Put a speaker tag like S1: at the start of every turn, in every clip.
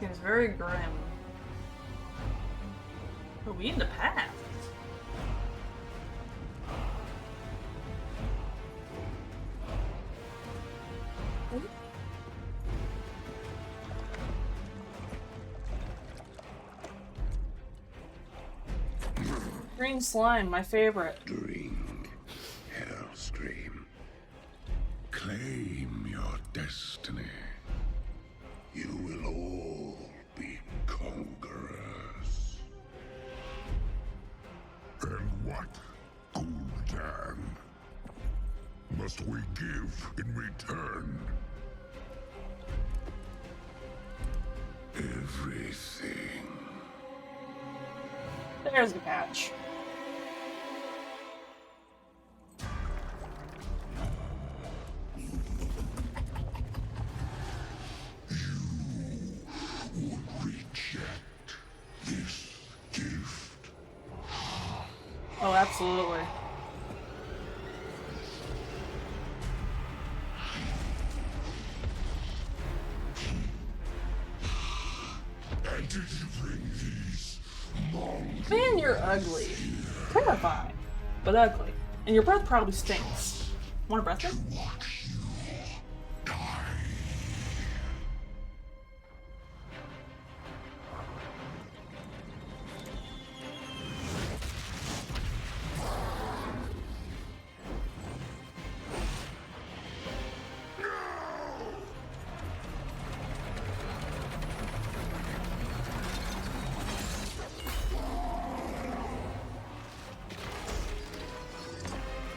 S1: seems very grim. Are we in the past? Green slime, my favorite.
S2: Drink, Hellscream. Claim your destiny. You will all be conquerors. And what, Gul'dan, must we give in return? Everything.
S1: There's the patch.
S2: Reject this gift.
S1: Oh, absolutely.
S2: And did you bring these monsters?
S1: Man, you're ugly. Terrifying. But ugly. And your breath probably stinks. Want a breath mint?
S2: Watch you die.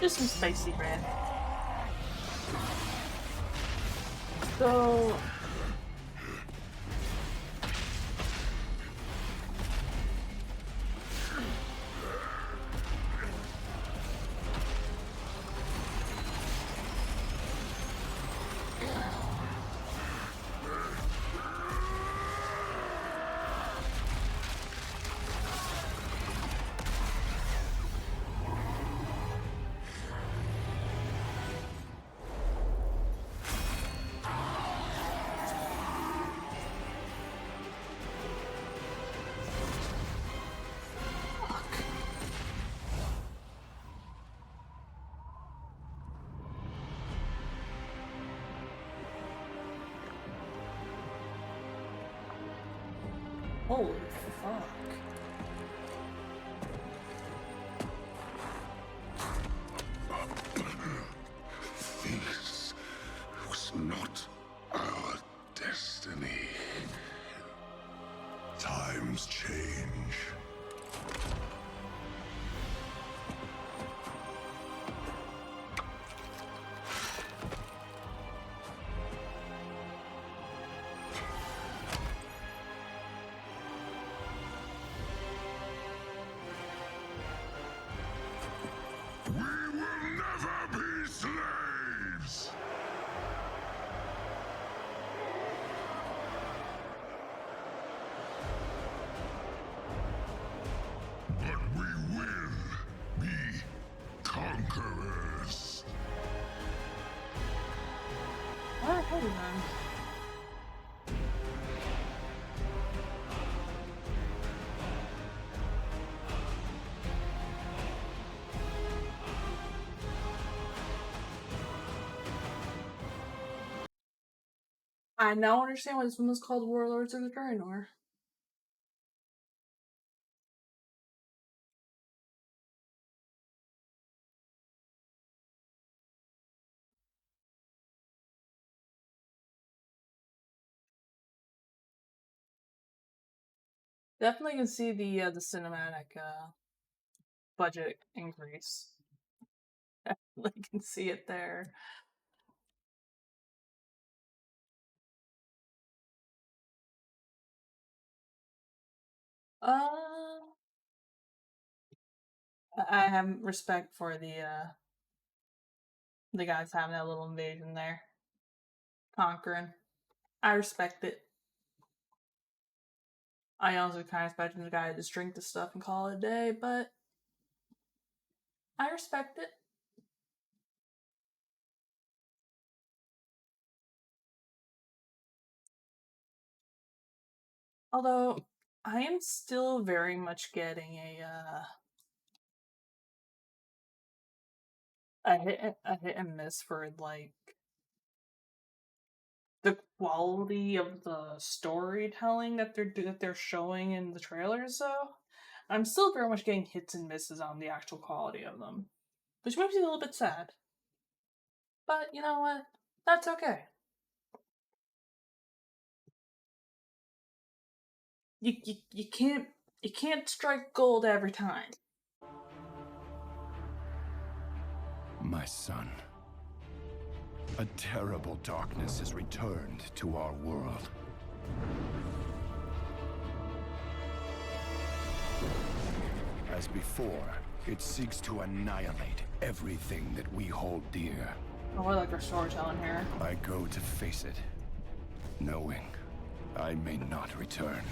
S1: Just some spicy bread. So... Holy fuck.
S2: This was not our destiny. Times change. We will never be slaves! But we will be conquerors.
S1: Alright, hold on. I now understand why this one was called Warlords of the Draenor. Definitely can see the cinematic budget increase. Definitely can see it there. I have respect for the guys having that little invasion there, conquering. I respect it. I also kind of expect the guy to just drink the stuff and call it a day, but I respect it. Although I am still very much getting a hit and miss for like the quality of the storytelling that they're showing in the trailers. Though I'm still very much getting hits and misses on the actual quality of them, which makes me a little bit sad. But you know what? That's okay. You can't strike gold every time.
S2: My son, a terrible darkness has returned to our world. As before, it seeks to annihilate everything that we hold dear.
S1: Oh, I like our storytelling here.
S2: I go to face it, knowing I may not return.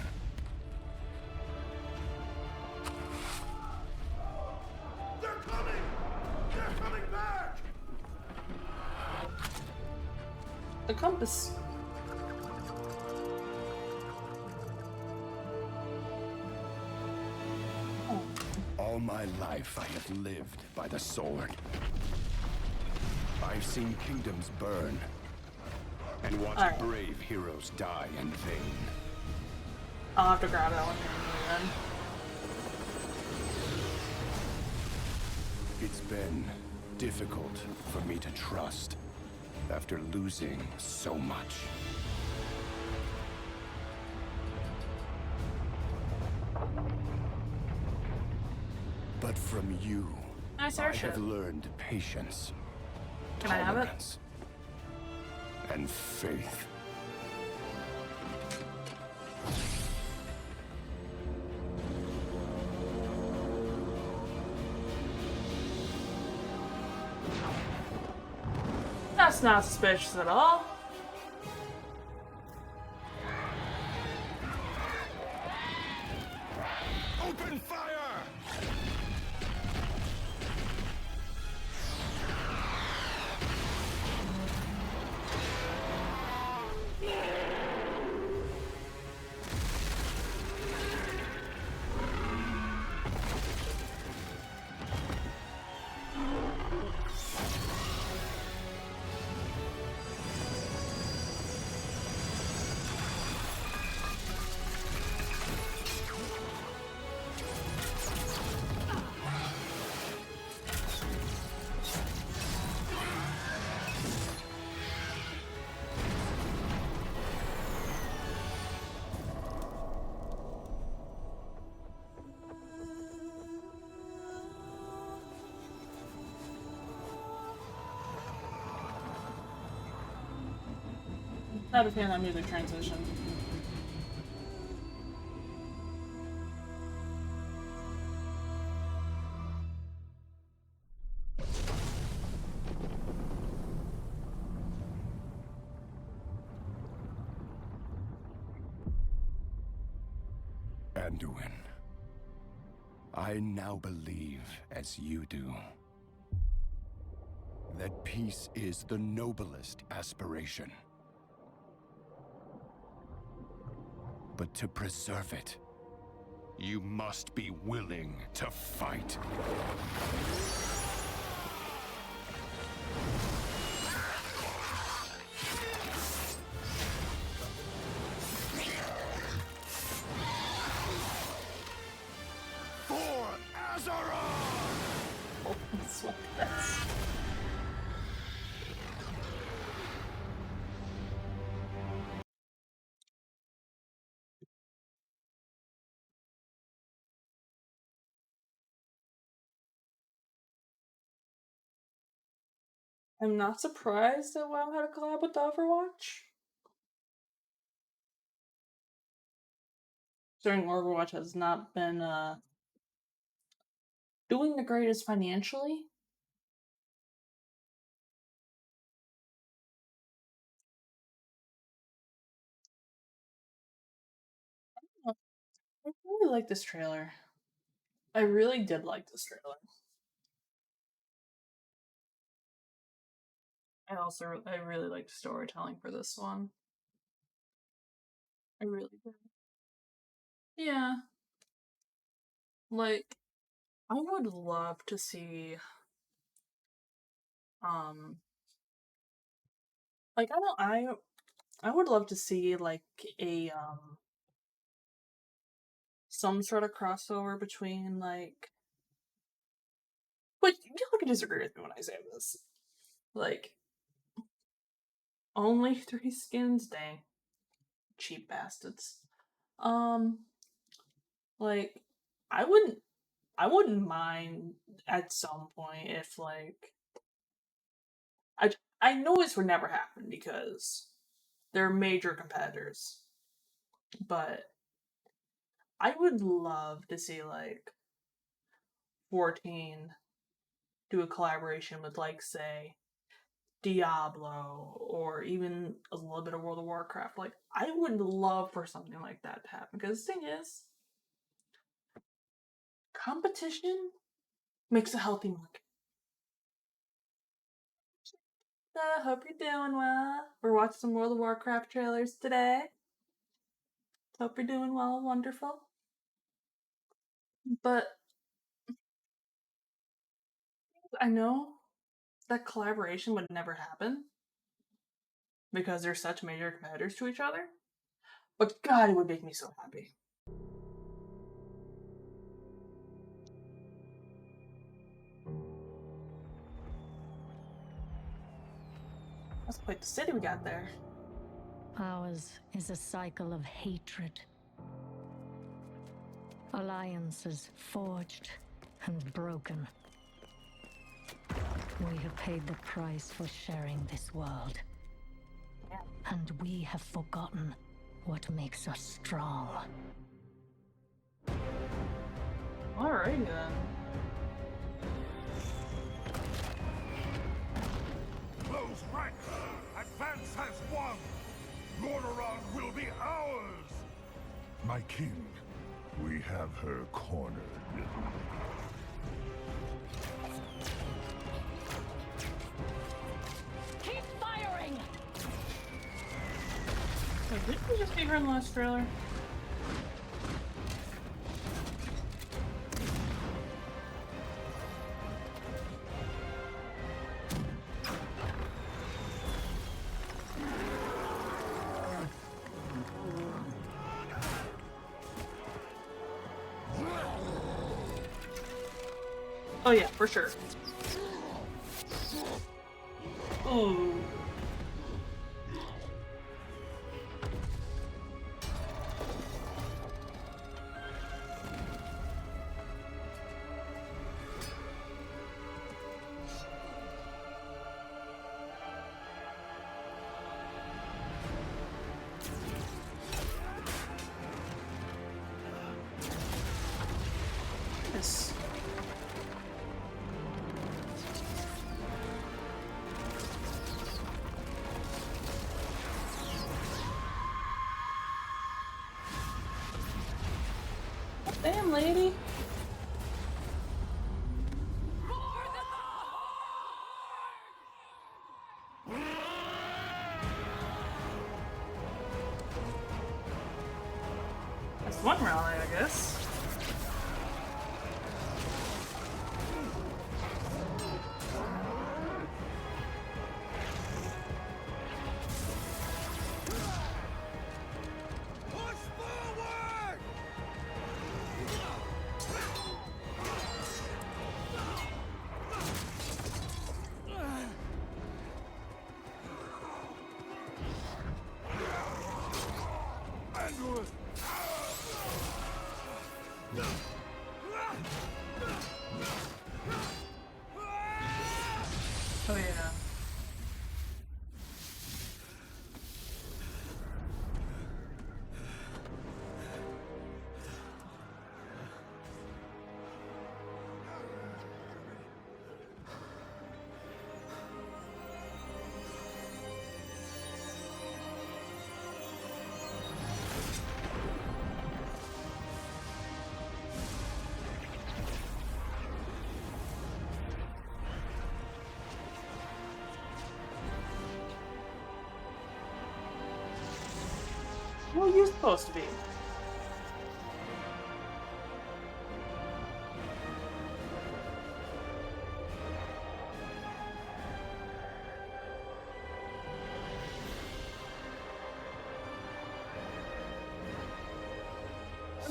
S2: They're coming! They're coming back!
S1: The compass.
S2: All my life I have lived by the sword. I've seen kingdoms burn, and watched brave heroes die in vain.
S1: I'll have to grab that one then.
S2: It's been difficult for me to trust after losing so much. But from you,
S1: Nice
S2: I
S1: airship.
S2: have learned patience,
S1: Can I have it?
S2: tolerance, and faith.
S1: That's not suspicious at all.
S2: Open fire!
S1: Not a fan of that music transition.
S2: Anduin, I now believe, as you do, that peace is the noblest aspiration. But to preserve it, you must be willing to fight. For Azeroth!
S1: Oh, it's like this. I'm not surprised that WoW had a collab with Overwatch. During Overwatch has not been doing the greatest financially. I really like this trailer. I really did like this trailer. I really liked storytelling for this one. I really did. Yeah. Like, I would love to see, um, like, I would love to see, like, a, some sort of crossover between, like, but you can disagree with me when I say this. Like, only 3 skins? Dang. Cheap bastards. Um, like, I wouldn't I wouldn't mind at some point if, like, I I know this would never happen because they're major competitors, but I would love to see, like, 14 do a collaboration with, like, say, Diablo or even a little bit of World of Warcraft. Like, I would love for something like that to happen because the thing is, competition makes a healthy market. Hope you're doing well. We're watching some World of Warcraft trailers today. Hope you're doing well, wonderful. But I know that collaboration would never happen because they're such major competitors to each other. But God, it would make me so happy. That's quite the city we got there.
S3: Ours is a cycle of hatred. Alliances forged and broken. We have paid the price for sharing this world. And we have forgotten what makes us strong.
S1: Alright then.
S2: Close ranks! Advance has won! Lordaeron will be ours! My king, we have her cornered.
S3: Keep firing!
S1: Wait, didn't we just see her in the last trailer? Oh yeah, for sure. Ooh. Yes. Damn, lady. That's one rally, I guess.
S2: Push forward!
S1: Oh yeah. Who are you supposed to be?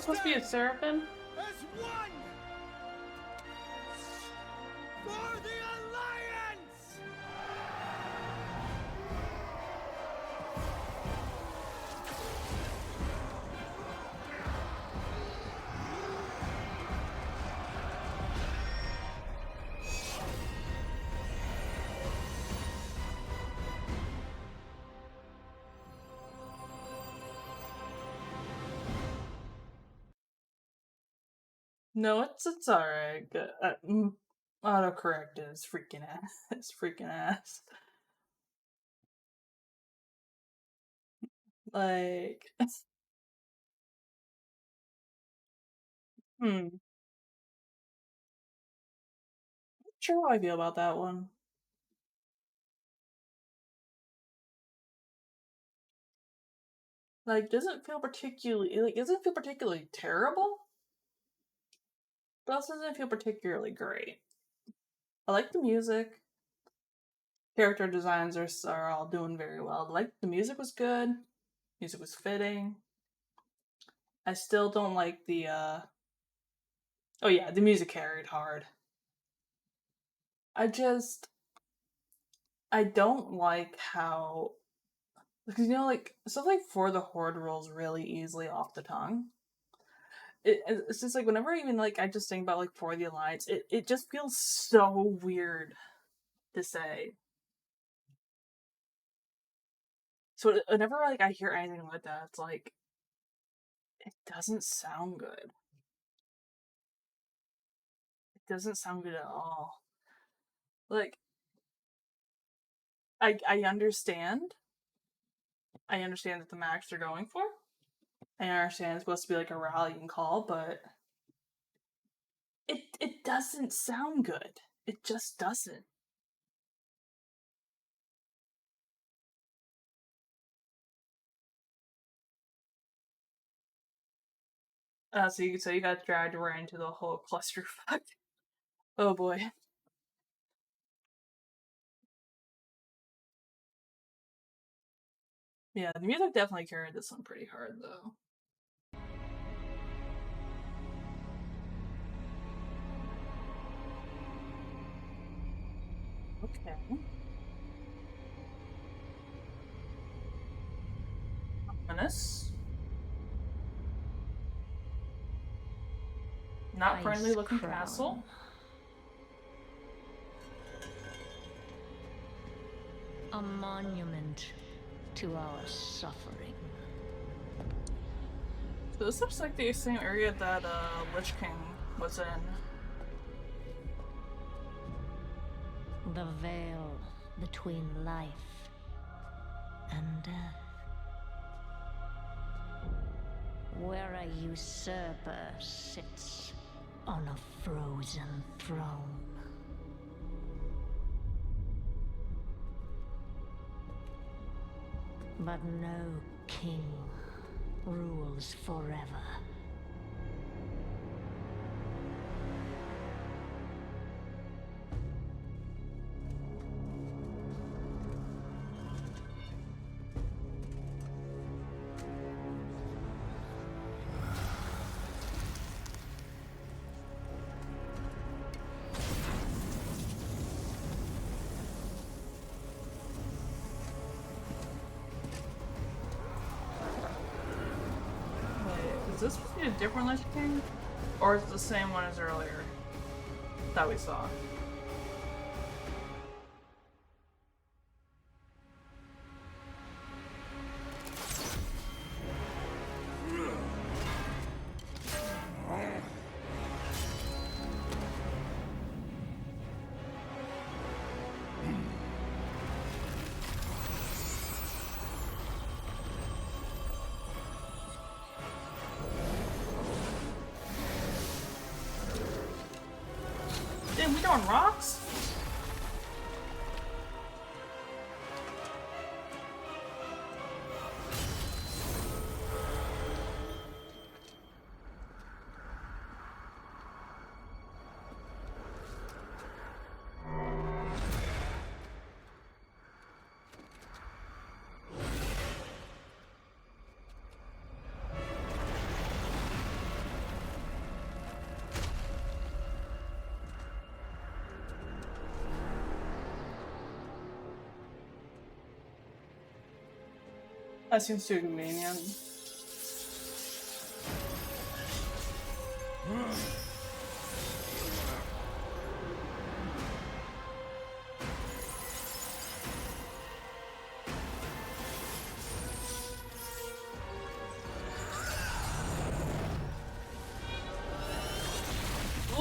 S1: supposed to be a seraphim?
S4: As one! For the Alliance!
S1: No, it's alright. Autocorrect is freaking ass. It's freaking ass. Like, not sure how I feel about that one. Like, doesn't feel particularly terrible, but also doesn't feel particularly great. I like the music. Character designs are all doing very well. Like, the music was good. Music was fitting. I still don't like the oh yeah, the music carried hard. I don't like how, because like stuff like For the Horde rolls really easily off the tongue. It's just like whenever I just think about like For the Alliance, it just feels so weird to say. So whenever I hear anything like that, it's like it doesn't sound good. It doesn't sound good at all. Like I understand. I understand that the max they're going for. I understand it's supposed to be like a rallying call, but it doesn't sound good. It just doesn't. So you got dragged right into the whole clusterfuck. Oh boy. Yeah, the music definitely carried this one pretty hard though. Okay. Ominous. Not friendly looking
S3: Crown.
S1: castle.
S3: A monument to our suffering.
S1: So this looks like the same area that Lich King was in.
S3: The veil between life and death. Where a usurper sits on a frozen throne. But no king rules forever.
S1: Wait, is this supposed to be a different Lich King? Or is it the same one as earlier that we saw? Damn, we throwing rocks? That seems too convenient.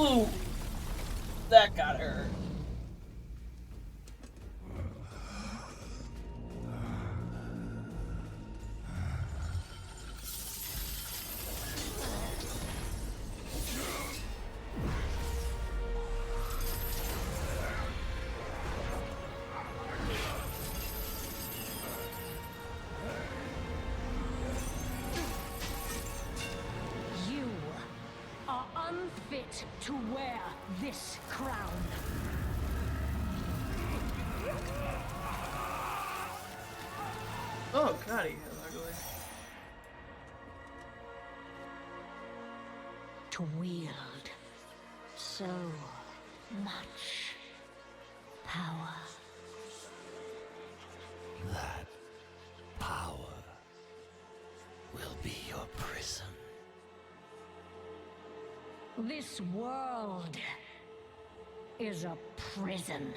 S1: Ooh, that got hurt.
S3: You are unfit to wear this crown.
S1: Oh god, he is ugly.
S3: To wield so much power.
S5: That power will be your prison.
S3: This world is a prison.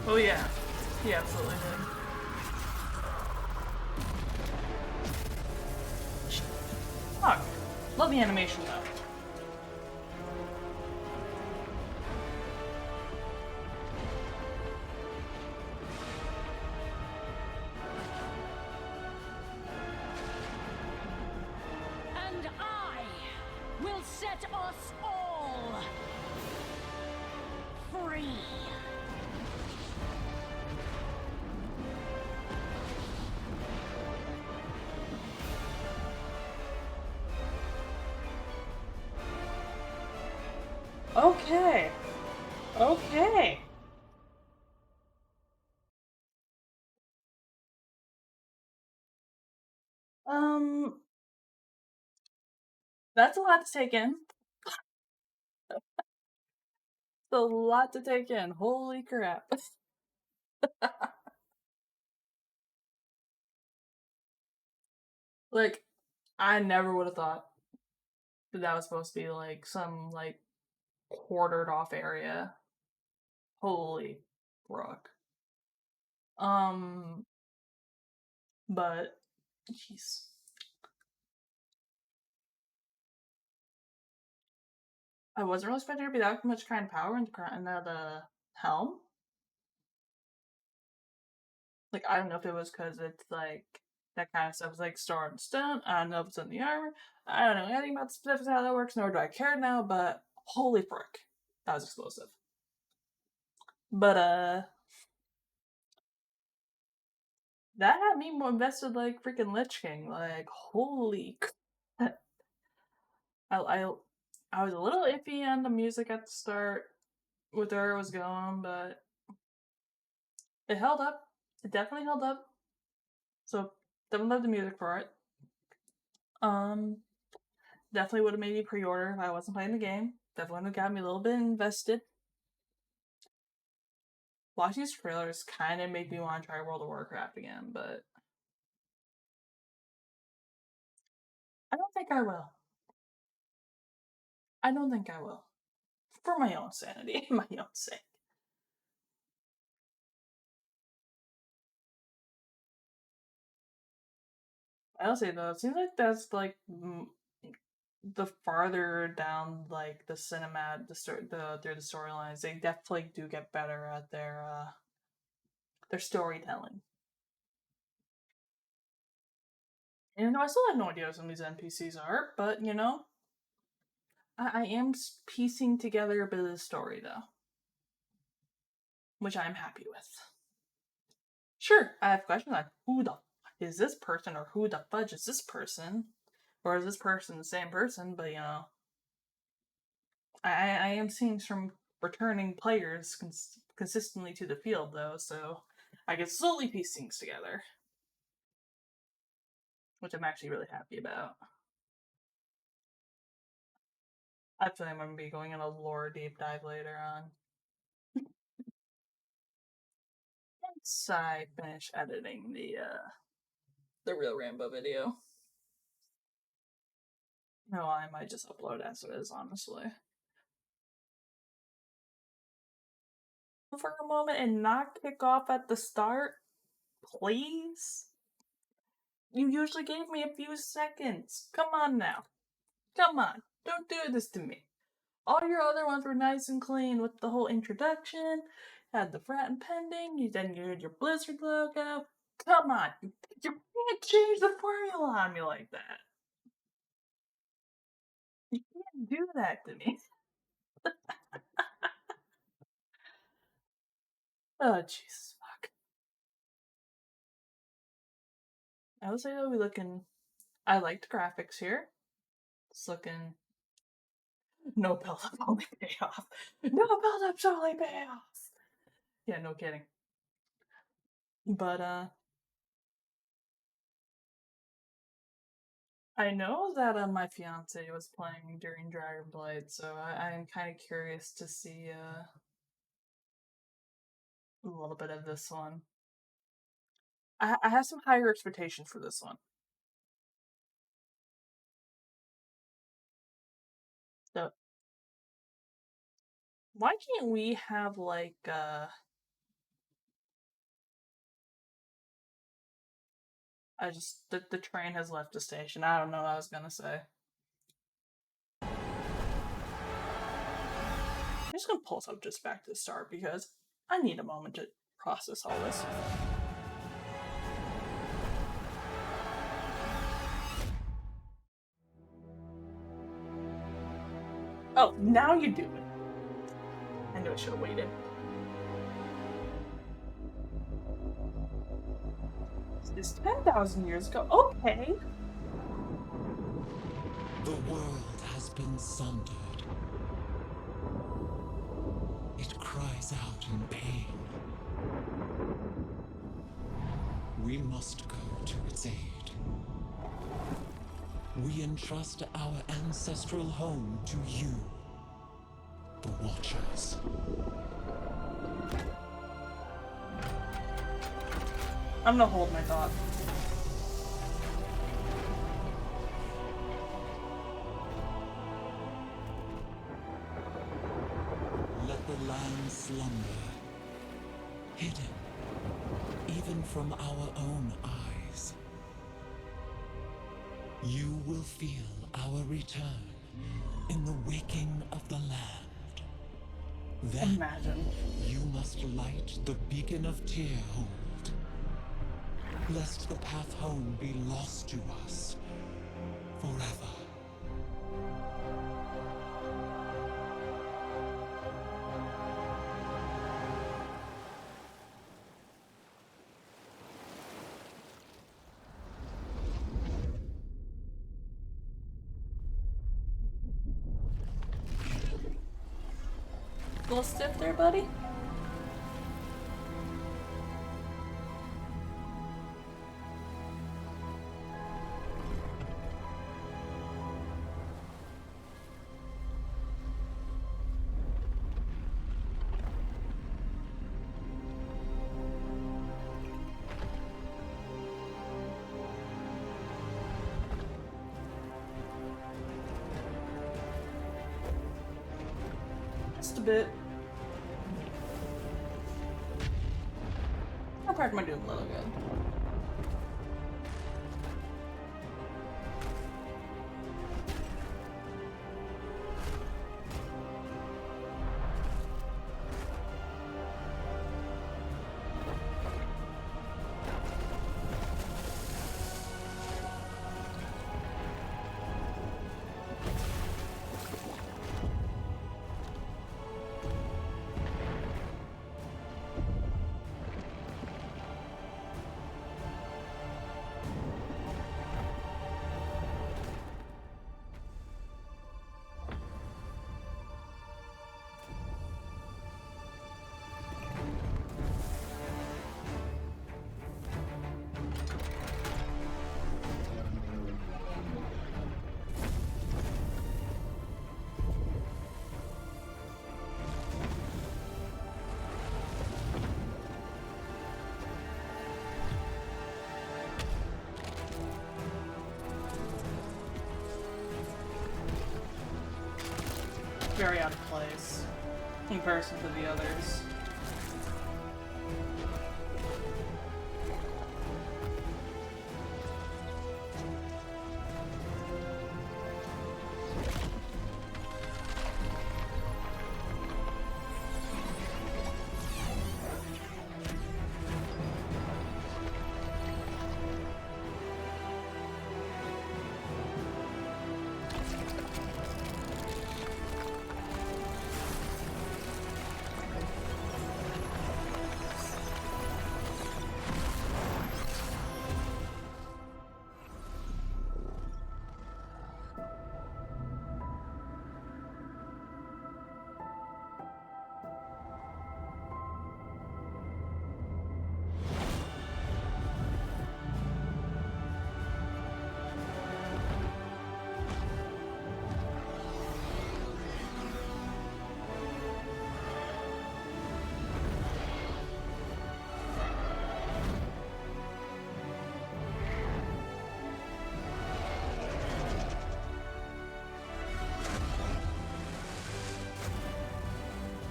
S1: Oh yeah, he absolutely did. Fuck. Love the animation though.
S3: And I will set us all free.
S1: Okay. Okay. Um, that's a lot to take in. It's a lot to take in. Holy crap. Like, I never would have thought that that was supposed to be like some like quartered off area. Holy Brooke. Um, but jeez. I wasn't really expecting there to be that much kind of power in the helm. Like, I don't know if it was because it's like that kind of stuff is like star and stone. I don't know if it's in the armor. I don't know anything about the specifics how that works, nor do I care now, but holy frick. That was explosive. But that had me more invested like freaking Lich King. Like, holy crap. I I was a little iffy on the music at the start with where it was going, but it held up. It definitely held up. So definitely love the music for it. Um, definitely would have made me pre-order if I wasn't playing the game. Definitely would have got me a little bit invested. Watching these trailers kind of make me want to try World of Warcraft again, but I don't think I will. I don't think I will. For my own sanity, my own sake. I'll say though, it seems like that's like the farther down like the cinematic through the storylines, they definitely do get better at their storytelling. And I still have no idea what some of these NPCs are, but you know, I am piecing together a bit of the story though, which I'm happy with. Sure, I have questions like who the is this person or who the fudge is this person? Or is this person the same person? But you know, I am seeing some returning players consistently to the field, though, so I can slowly piece things together. Which I'm actually really happy about. I feel like I'm going to be going on a lore deep dive later on. Once I finish editing the real Rambo video. No, I might just upload as it is, honestly. For a moment and not kick off at the start, please? You usually gave me a few seconds. Come on now. Come on. Don't do this to me. All your other ones were nice and clean with the whole introduction, had the frat impending, you then you had your Blizzard logo. Come on. You can't change the formula on me like that. You can't do that to me. Oh, Jesus fuck. I would say they'll be looking. I liked graphics here. It's looking. No build up, only payoff. No build up's only payoff. Yeah, no kidding. But, I know that my fiance was playing during Dragonblight, so I'm kind of curious to see a little bit of this one. I have some higher expectations for this one. So, why can't we have like the train has left the station. I don't know what I was gonna say. I'm just gonna pull us up just back to the start because I need a moment to process all this. Oh, now you do it. I knew I should have waited. This is 10,000 years ago. Okay.
S5: The world has been sundered. It cries out in pain. We must go to its aid. We entrust our ancestral home to you, the Watchers.
S1: I'm gonna hold my thought.
S5: Let the land slumber, hidden even from our own eyes. You will feel our return in the waking of the land. Then
S1: Imagine.
S5: you must light the beacon of Tearhold, lest the path home be lost to us forever.
S1: A little stiff there, buddy? Just a bit. I'll crack my doom a little good. very out of place in comparison to the others.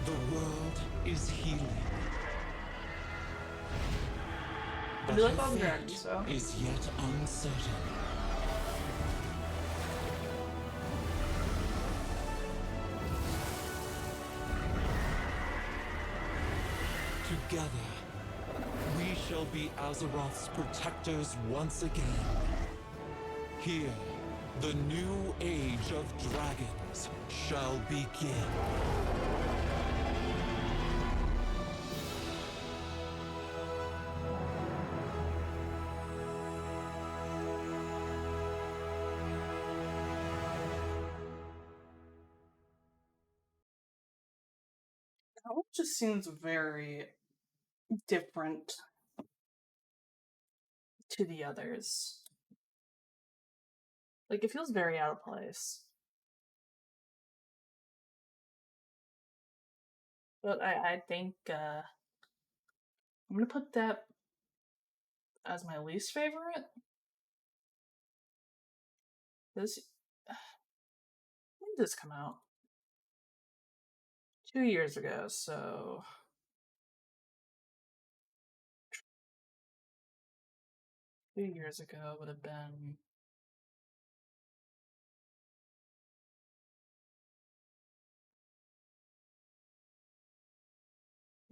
S5: The world is healing.
S1: I
S5: But
S1: do like
S5: her
S1: all the
S5: fate
S1: dragons, so.
S5: is yet uncertain. Together, we shall be Azeroth's protectors once again. Here, the new age of dragons shall begin.
S1: That one just seems very different to the others. Like, it feels very out of place. But I think I'm gonna put that as my least favorite. This when did this come out? 2 years ago, so 2 years ago would have been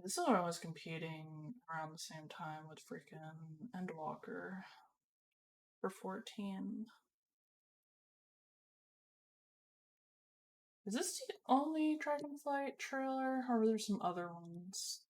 S1: this is when I was competing around the same time with freaking Endwalker for 14. Is this the only Dragonflight trailer, or were there some other ones?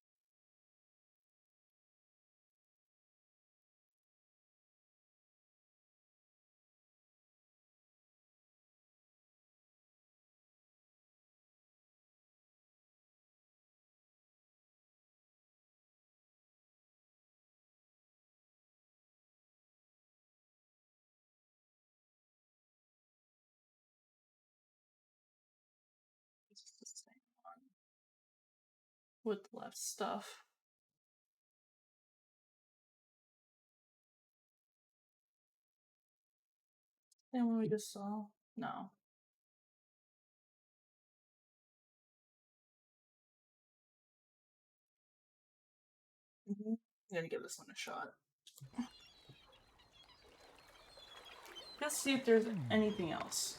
S1: It's the same one with less stuff. Same one we just saw? No. I'm gonna give this one a shot. Let's see if there's anything else.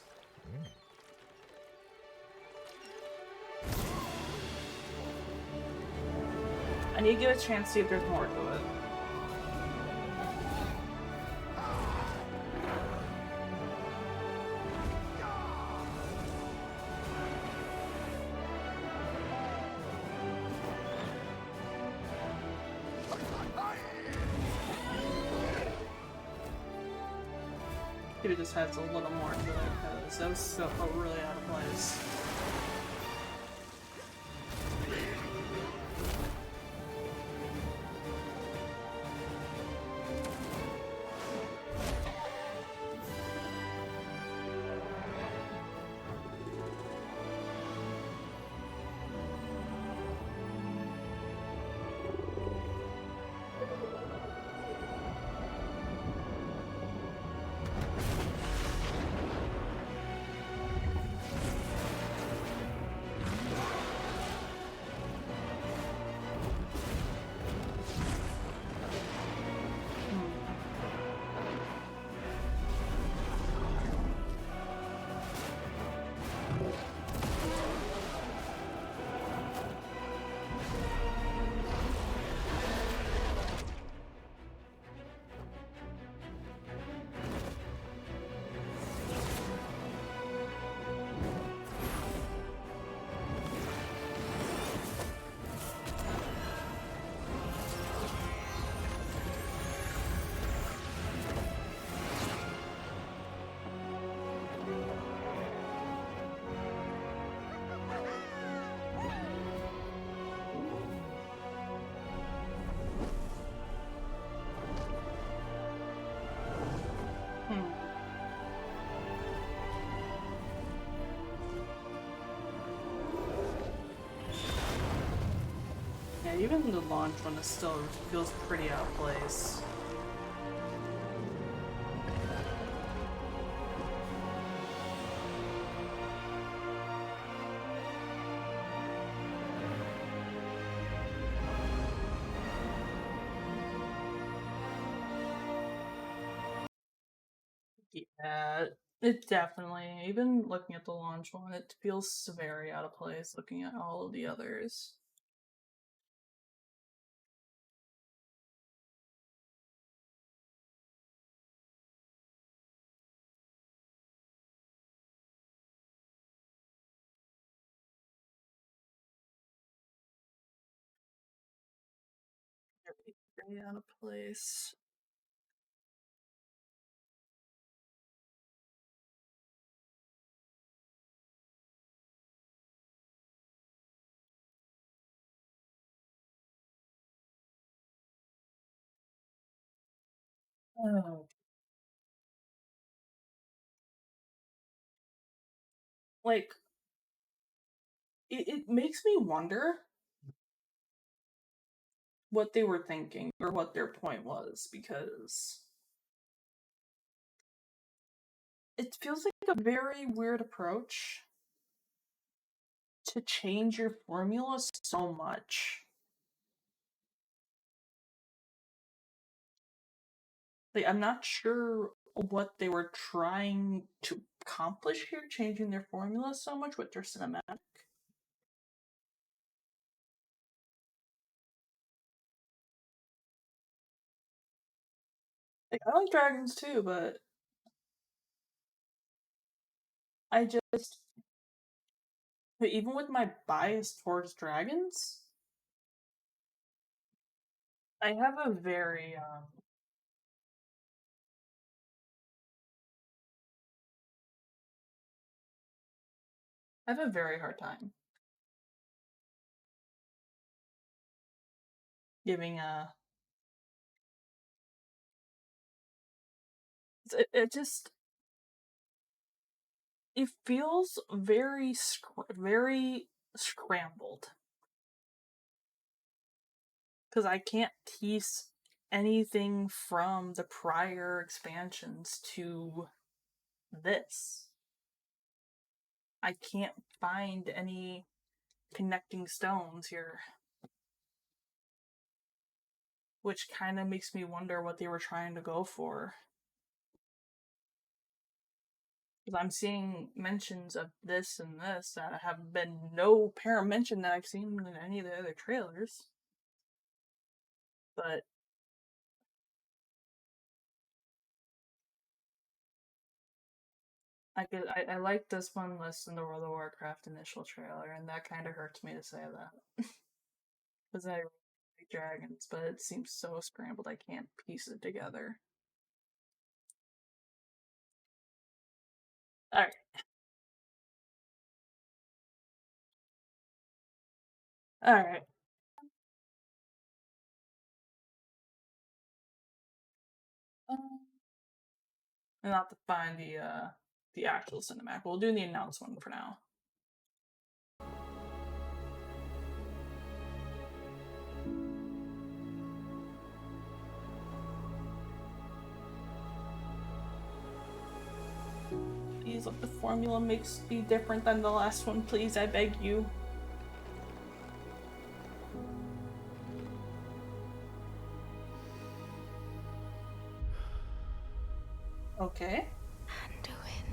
S1: I need to give it a chance to see if there's more to it. Maybe this has a little more to it, because that was so really out of place. even the launch one is still feels pretty out of place. Yeah, it definitely, even looking at the launch one, it feels very out of place looking at all of the others. Very out of place. Oh. Like, it makes me wonder what they were thinking or what their point was, because it feels like a very weird approach to change your formula so much. Like, I'm not sure what they were trying to accomplish here, changing their formula so much with their cinematic. Like, I like dragons too, but I just, but even with my bias towards dragons, I have a very I have a very hard time giving a. It just, it feels very very scrambled, because I can't piece anything from the prior expansions to this. I can't find any connecting stones here, which kind of makes me wonder what they were trying to go for. Because I'm seeing mentions of this and this that have been no apparent mention that I've seen in any of the other trailers. But I like this one less than the World of Warcraft initial trailer, and that kind of hurts me to say that. Because I really like dragons, but it seems so scrambled I can't piece it together. Alright. Alright. And I'll have to find the actual cinematic. We'll do the announced one for now. Please let the formula be different than the last one, please, I beg you. Okay.
S3: Anduin.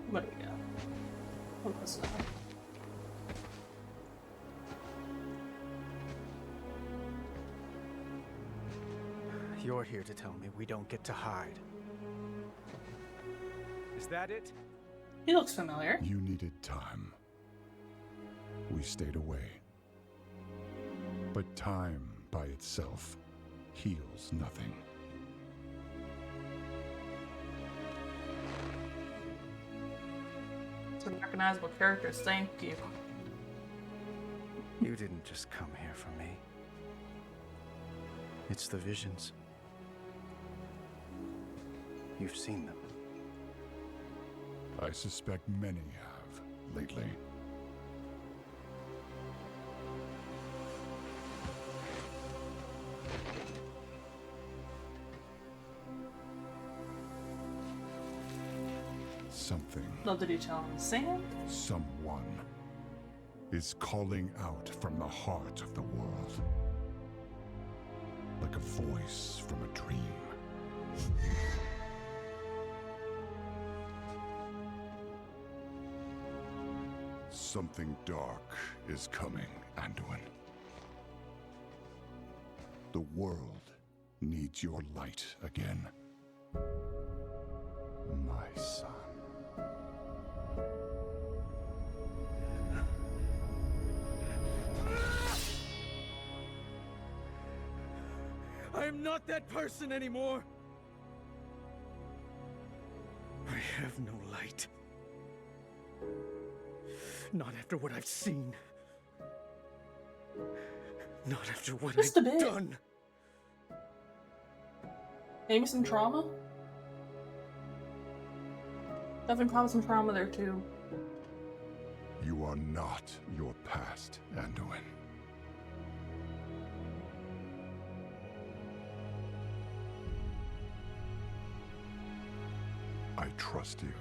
S1: What do we got? What was that?
S6: You're here to tell me we don't get to hide. Is that it?
S1: He looks familiar.
S2: You needed time. We stayed away. But time by itself heals nothing.
S1: Some recognizable characters, thank you.
S6: You You didn't just come here for me. It's the visions. You've seen them.
S2: I suspect many have lately. Something,
S1: No, did he tell him to sing it?
S2: someone, is calling out from the heart of the world. Like a voice from a dream. Something dark is coming, Anduin. The world needs your light again. My son.
S6: I am not that person anymore. I have no light. Not after what I've seen. Not after what
S1: Just a
S6: I've
S1: bit.
S6: done.
S1: Maybe some trauma? Definitely probably some trauma there too.
S2: You are not your past, Anduin. I trust you.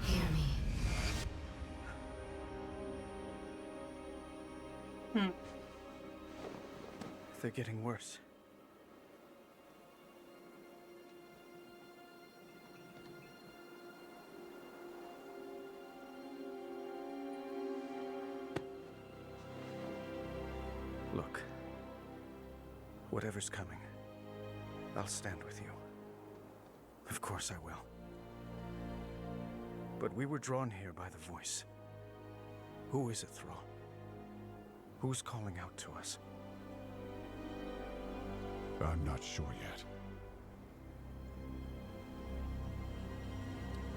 S3: Hear me.
S6: They're getting worse. Look, whatever's coming, I'll stand with you. Of course I will. But we were drawn here by the voice. Who is it, Thrall? Who's calling out to us?
S2: I'm not sure yet.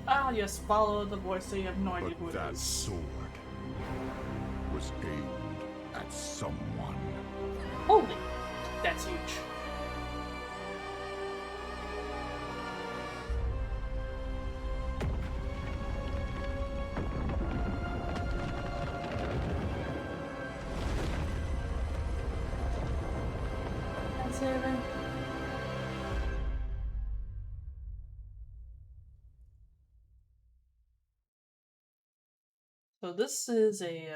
S1: Ah, yes, follow the voice so you have no idea who
S2: But
S1: it
S2: that
S1: is.
S2: sword was aimed at someone.
S1: Holy, that's huge. That's it. So this is a,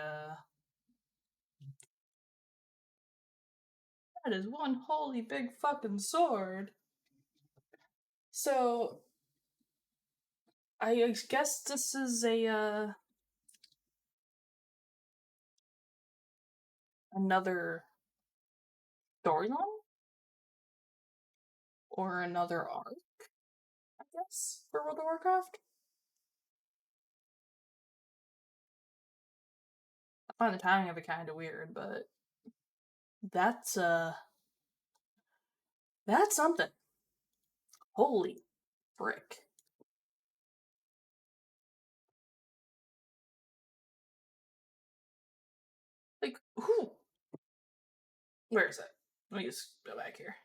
S1: that is one holy big fucking sword. So, I guess this is a, another storyline? Or another arc, I guess, for World of Warcraft? I find the timing of it kind of weird, but that's something. Holy frick. Like, who? Where is it? Let me just go back here.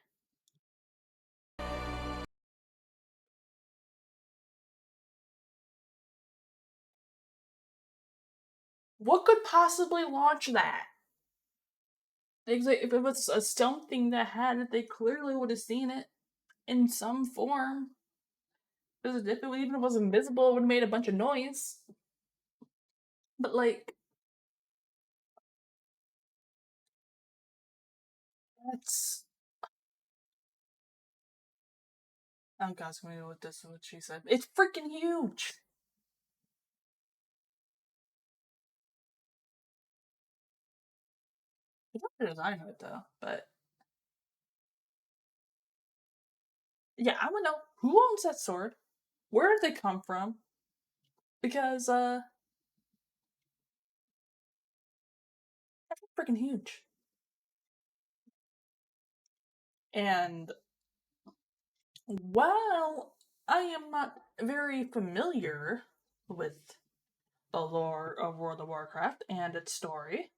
S1: What could possibly launch that? If it was something that had it, they clearly would have seen it in some form. Because if it even was invisible, it would have made a bunch of noise. But, like, that's... Oh god, it's gonna go with this, what she said. It's freaking huge! I love the design of it, though, but... Yeah, I wanna know, who owns that sword? Where did they come from? Because, that's freaking huge. And while I am not very familiar with the lore of World of Warcraft and its story,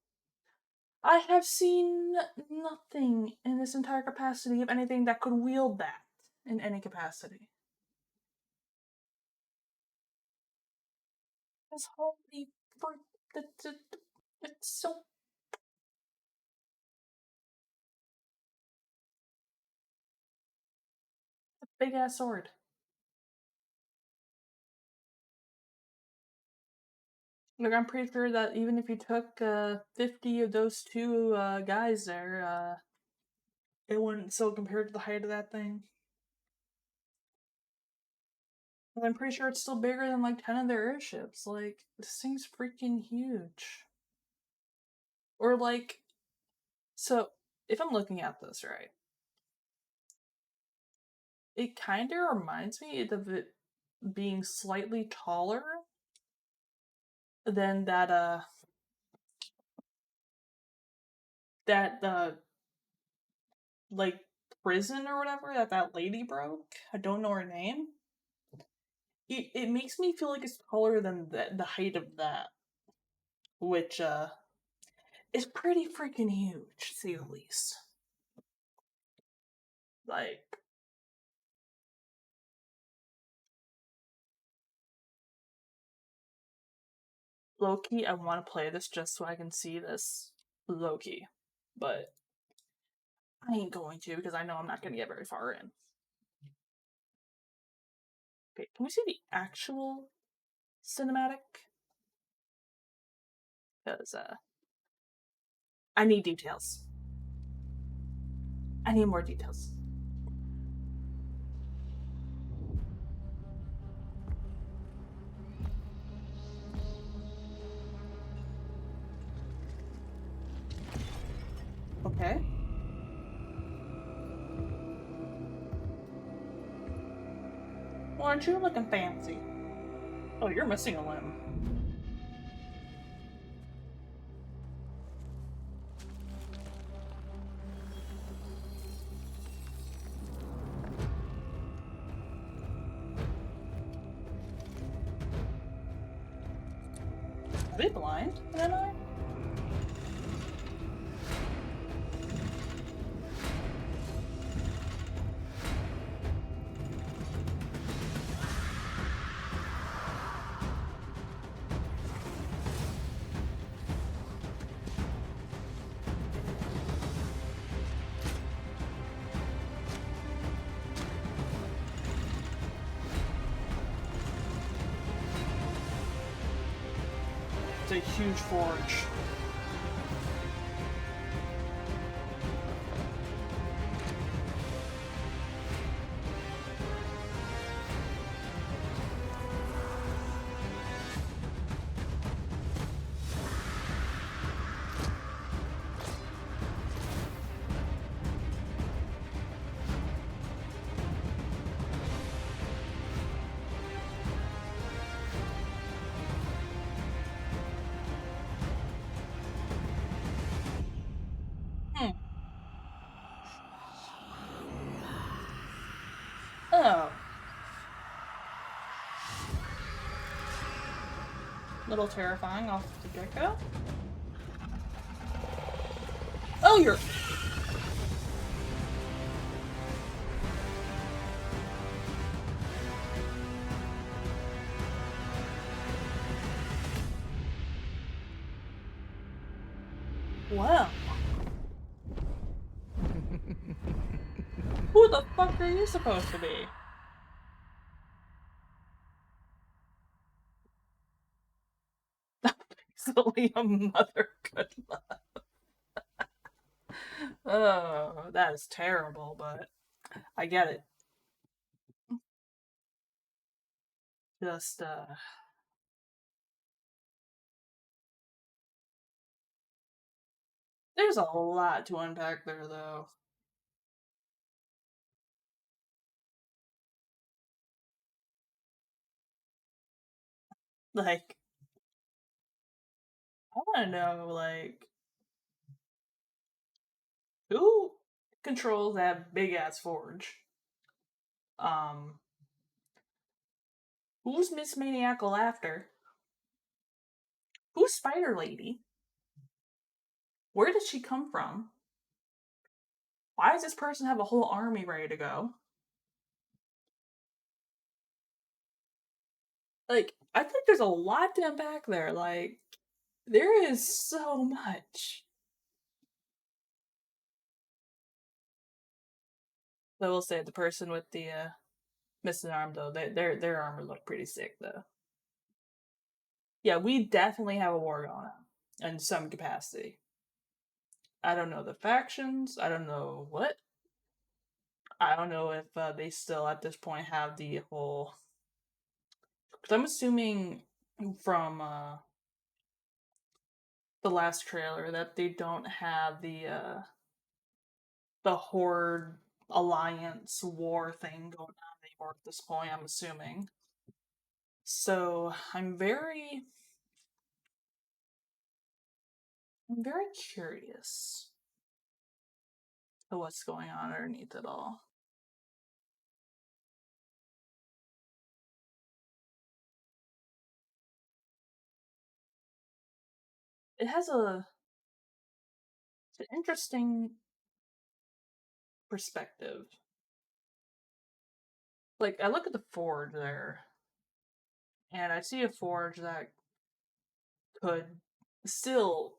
S1: I have seen nothing in this entire capacity of anything that could wield that in any capacity. This holy frick, it's so big ass sword. Like, I'm pretty sure that even if you took 50 of those two guys there, it wouldn't still compare to the height of that thing. And I'm pretty sure it's still bigger than like 10 of their airships. Like, this thing's freaking huge. Or like, so if I'm looking at this right, it kind of reminds me of it being slightly taller than that like prison or whatever that lady broke. I don't know her name. It makes me feel like it's taller than the height of that, which is pretty freaking huge, to say the least. Like, low-key, I want to play this just so I can see this low-key, but I ain't going to because I know I'm not going to get very far in. Okay, can we see the actual cinematic? Because I need details. I need more details. Okay. Well, aren't you looking fancy? Oh, you're missing a limb. Are they blind? Am I? It's a huge forge. Oh. Little terrifying off the get-go. Oh, you're... Well. Who the fuck are you supposed to be? Basically a mother, good luck. Oh, that is terrible, but I get it. Just, there's a lot to unpack there, though. Like, I want to know, like, who controls that big ass forge? Um, who's Miss Maniacal after? Who's Spider Lady? Where did she come from? Why does this person have a whole army ready to go? Like, I think there's a lot to unpack there. Like, there is so much. I will say the person with the missing arm though, their armor looked pretty sick though. Yeah, we definitely have a war going on in some capacity. I don't know the factions. I don't know what. I don't know if they still at this point have the whole. Because I'm assuming from the last trailer that they don't have the horde alliance war thing going on anymore at this point. I'm assuming. So I'm very curious of what's going on underneath it all. It has it's an interesting perspective. Like I look at the forge there, and I see a forge that could still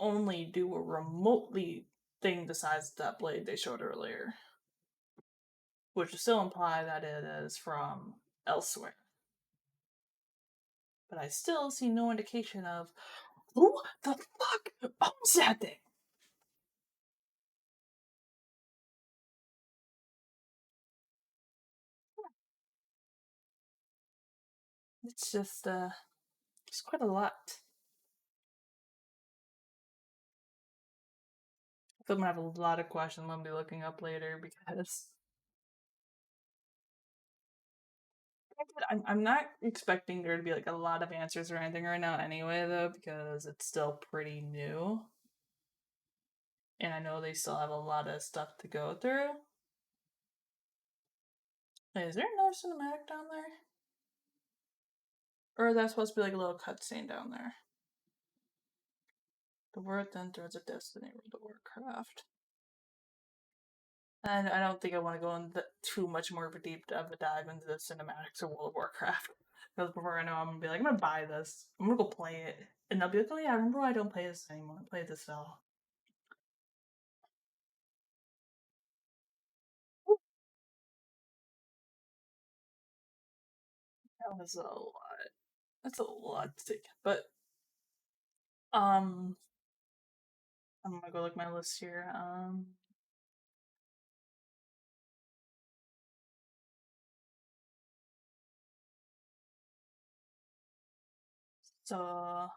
S1: only do a remotely thing the size of that blade they showed earlier, which would still imply that it is from elsewhere. But I still see no indication of who the fuck owns that thing. It's just it's quite a lot. I'm gonna have a lot of questions I'm gonna be looking up later because I'm not expecting there to be like a lot of answers or anything right now anyway though because it's still pretty new and I know they still have a lot of stuff to go through. Hey, is there another cinematic down there? Or is that supposed to be like a little cutscene down there? The word then towards a destiny World of Warcraft. And I don't think I want to go into too much more of a deep of a dive into the cinematics of World of Warcraft. Because before I know, I'm gonna be like, I'm gonna buy this. I'm gonna go play it, and they'll be like, oh yeah, I remember why I don't play this anymore. I play this all. That was a lot. That's a lot to take. But um, I'm gonna go look at my list here. So